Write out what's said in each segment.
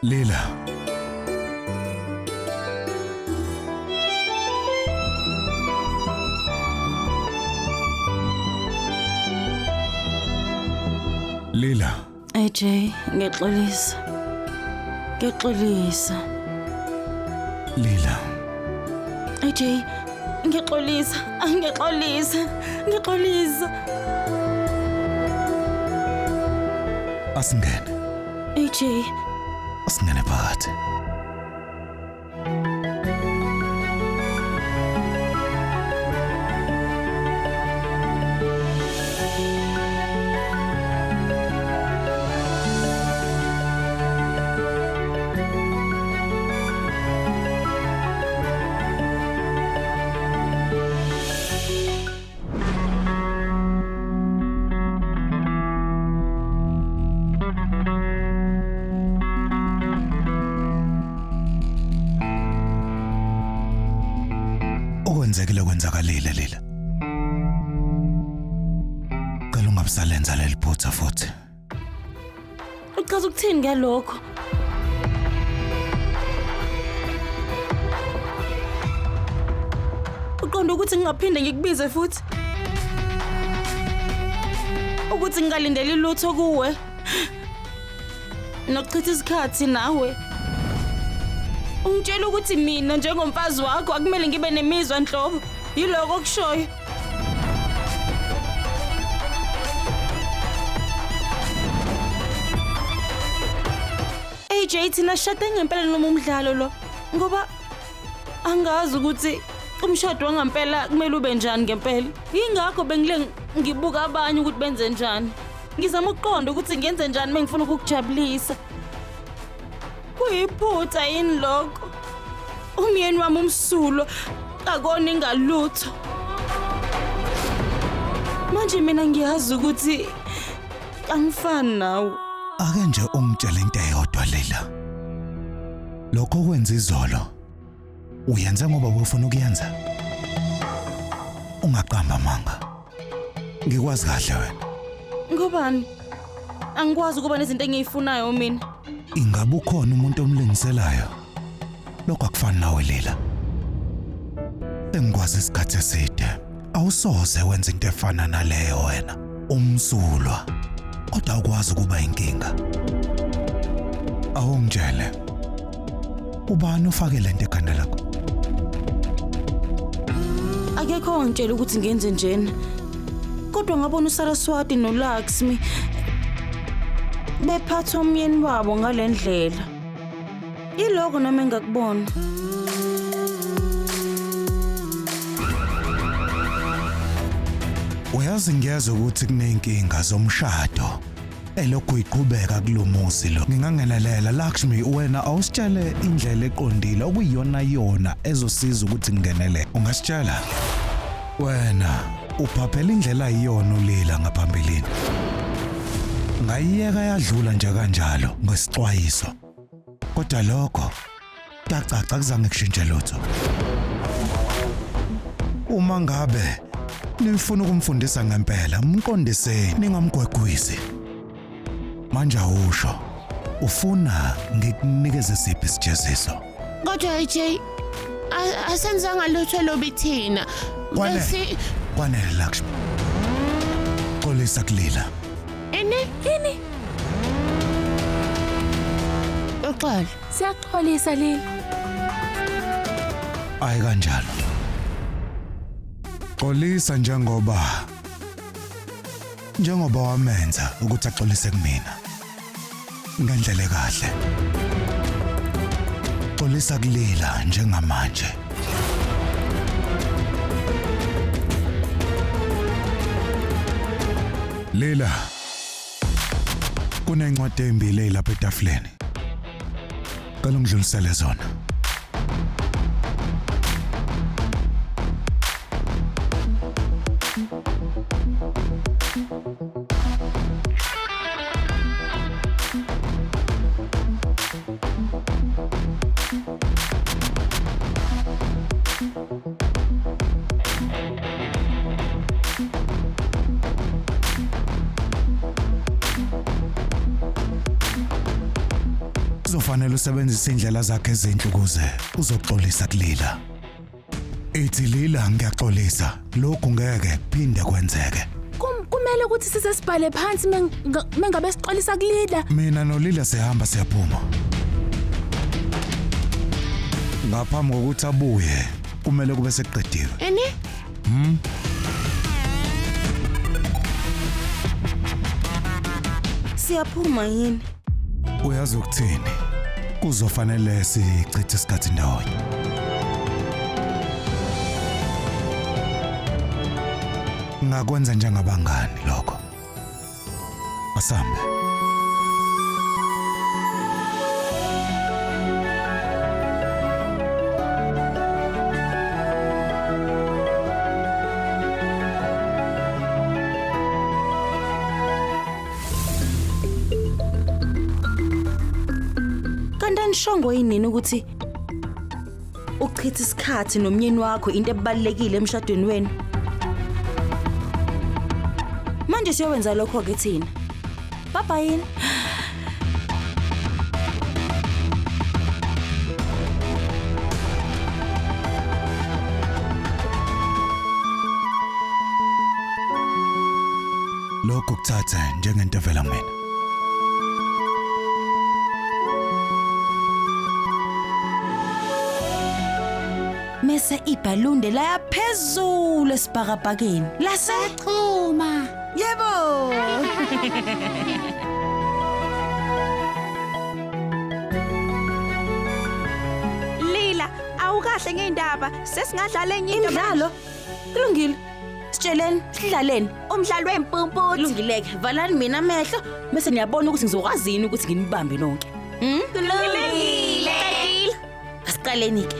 Lila. Lila. AJ, ngiyaxolisa. Ngiyaxolisa. Lila. AJ, ngiyaxolisa. Ngiyaxolisa. Ngiyaxolisa. Asingene. AJ, Asingene phakathi. Okwenzekile kwenzakalile Lila. Ngicela ungabisalenza leli phutha futhi. uchaza ukuthini ngalokho? Uqonda ukuthi ngingaphinde ngikubize futhi? Ukuthi ngingalindeli lutho kuwe? Nokuchitha isikhathi nawe? Ungitshela ukuthi mina njengomfazi wakho akumele ngibe nemizwa nhlobo. Yiloko okushoyo. AJ thina shade ngempela noma umdlalo lo. Ngoba angazi ukuthi umshado wangempela kumele ube njani ngempela. Yingakho bengile ngibuka abanye ukuthi benze njani. Ngizama ukuqonda ukuthi ngenze njani mengifuna ukukujabulisa. Kuyiphutha yini lokho? Umyeni wami umsulo akona ingalutho. Manje mina ngiyazi ukuthi angifani nawe. Ake nje ungitshele into eyodwa Lila. Lokho kwenza izolo. Uyenza ngoba ufuna ukuyenza. Ungaqamba manga. Ngikwazi kahle wena. Ngobani? Angikwazi ukuba nezinto engiyifunayo mina. Ingabe ukhona umuntu omlingiselayo? Lokho akufani nawe Lila. Engikwazi isikhathi eside. Awusoze wenza into efana naleyo wena. Umsulwa. Kodwa ukwazi ukuba inkinga. Awungitshele. Ubani ufake lento ekhanda lakho? Akekho ongitshela ukuthi ngenze njena. Kodwa ngabona uSaraswati noLakshmi bephatha umyeni wabo ngalendlela. Yiloko nami engakubona. Uyazi ngiyeza ukuthi kunenkinga zomshado elokhu iqhubeka kulomuzi lo. Ngingangelalela Lakshmi wena awusitshele indlela eqondile okuyiyona yona ezosiza ukuthi ngingenele. Ungasitshela? Wena uphaphela indlela iyona uLila ngaphambilini. Ngayiyeka yadlula nje kanjalo ngesixwayiso. Kodwa lokho kuyacaca kuzange kushintshe lutho. Uma ngabe nifuna ukumfundisa ngempela, mqondiseni ningamgwegwisi. Manje usho ufuna ngikunikeze siphi isijeziso? Kodwa AJ asenzanga lutho lobi thina. Kwanele Lakshmi. Xolisa kuLila. Ini? Uxolo. Siyaxolisa Lila. Ayi kanjalo. Xolisa njengoba wamenza ukuthi axolise kumina. Ngendlela kahle. Xolisa kuLila njengamanje. Lila. Kunencwadi ezimbili lapha etafuleni. Ngicela ungidlulisele zona. kufanele usebenzise indlela zakhe ezinhle ukuze uzoxolisa kulila. Ithi Lila ngiyaxolisa, lokhu ngeke kuphinde kwenzeke. Kumele ukuthi size sibhale phansi mengabe sixolisa kulida. Mina noLila sihamba siyaphuma. Ngaphambi kokuthi abuye, kumele kube seqediwe. Eni? Siyaphuma yini? Uyazi ukuthini? Kuzofanele sichithe isikhathi ndawonye. Ngakwenza njengabangani lokho. Asambe. Nishongo yini ukuthi uchitha isikhathi nomnyeni wakho into ebalekile emshadweni wenu? Manje siyowenza lokho ke thina. Bye yini? Lokho kuthatha njengento evela mina. Mese ibhalunde la phezulu esibhakabhakeni. Lasechuma. Yebo. Lila, awukahle ngeindaba. Sesingadlala enye into. Imidlalo. Kulungile. Sitsheleni, sidlaleni. Umdlalo wempumputhi. Kulungileke. Valani mina amehlo bese niyabona ukuthi ngizokwazini ukuthi nginibambe nonke. Kulungile. Qedile. Asiqaleni ke.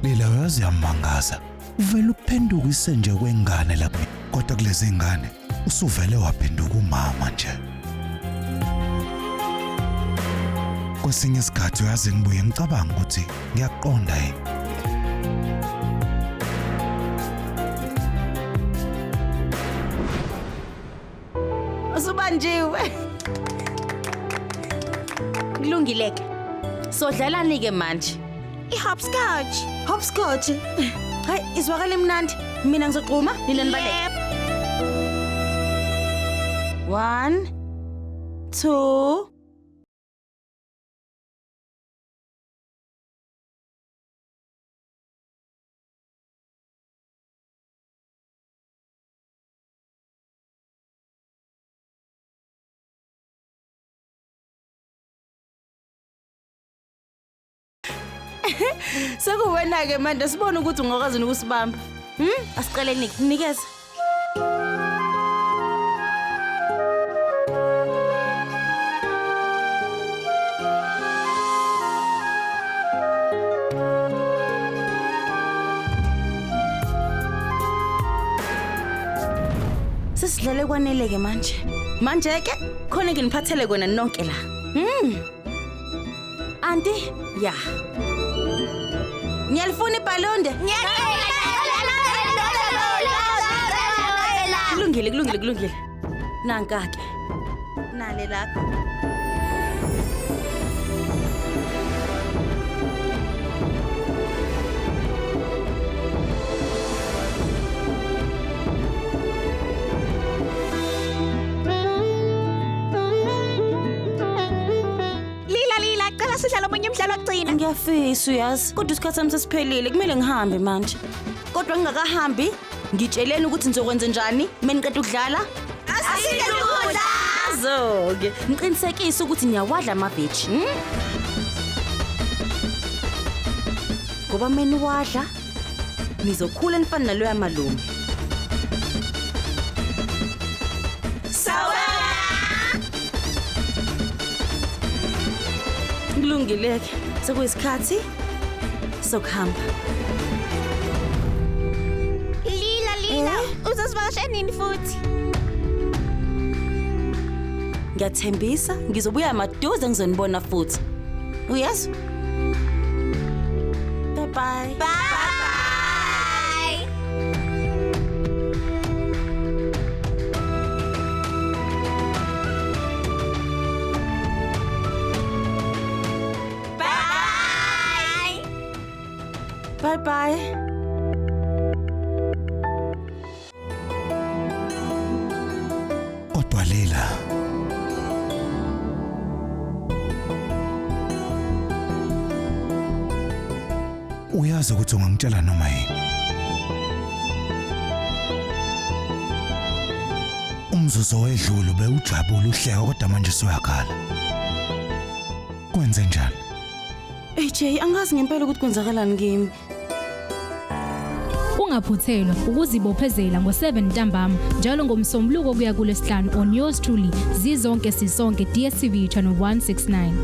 Lila uyazi yamangaza. Uvela uphenduka isenje kwengane lapha. Kodwa kulezi ngane usuvele waphenduka umama nje. Kwesinye isikhathi uyazi ngibuye ngicabanga ukuthi ngiyaqonda yini. Usubanjiwe. Kulungileke. Sodlalani ke manje. I-hopscotch. Hopscotch. Hayi, izwakala imnandi. Mina ngizoqhuma, nina nibaleke. 1 2 Sekuwena ke manje sibone ukuthi ungakwazi ukusibamba. Asiqaleni nikeza. Sesidlale kwanele ke manje. Manje ke khona nginiphathele kona nonke la. Auntie, ya. Ngiyalifuna ibhalonde. Kulungile. Nanka ke. Nale lapha. Lila, ngicela sidlale omunye umdlalo wokugcina. Ngiyafisa uyazi, kodwa isikhathi sami sesiphelile, kumele ngihambe manje. Kodwa ngingakahambi, ngitsheleni ukuthi nizokwenza njani meniqeda ukudlala? Asidle ukudla. Azo-ke, ngiqinisekise ukuthi niyawadla amaveji. Ngoba meni wadla, nizokhula nifana naloya malume. Kulungile-ke, sekuyisikhathi sokuhamba. Lila, uzosivakashela nini futhi? Ngiyathembisa, ngizobuya maduze ngizonibona futhi. Uyazi? Bye. Bye. Bye. Kodwa Lila, uyazi ukuthi ungangitshela noma yini. Umzuzu wedlule bewujabule uhleka kodwa manje usuyakhala. Kwenze njani? AJ, angazi ngempela ukuthi kwenzakalani kimi. Ungaphuthelwa ukuzibophezela ngo7 ntambama njalo ngomsombuluko kuya kuLesihlanu on yours truly Zizonke Sisonke DStv channel 169.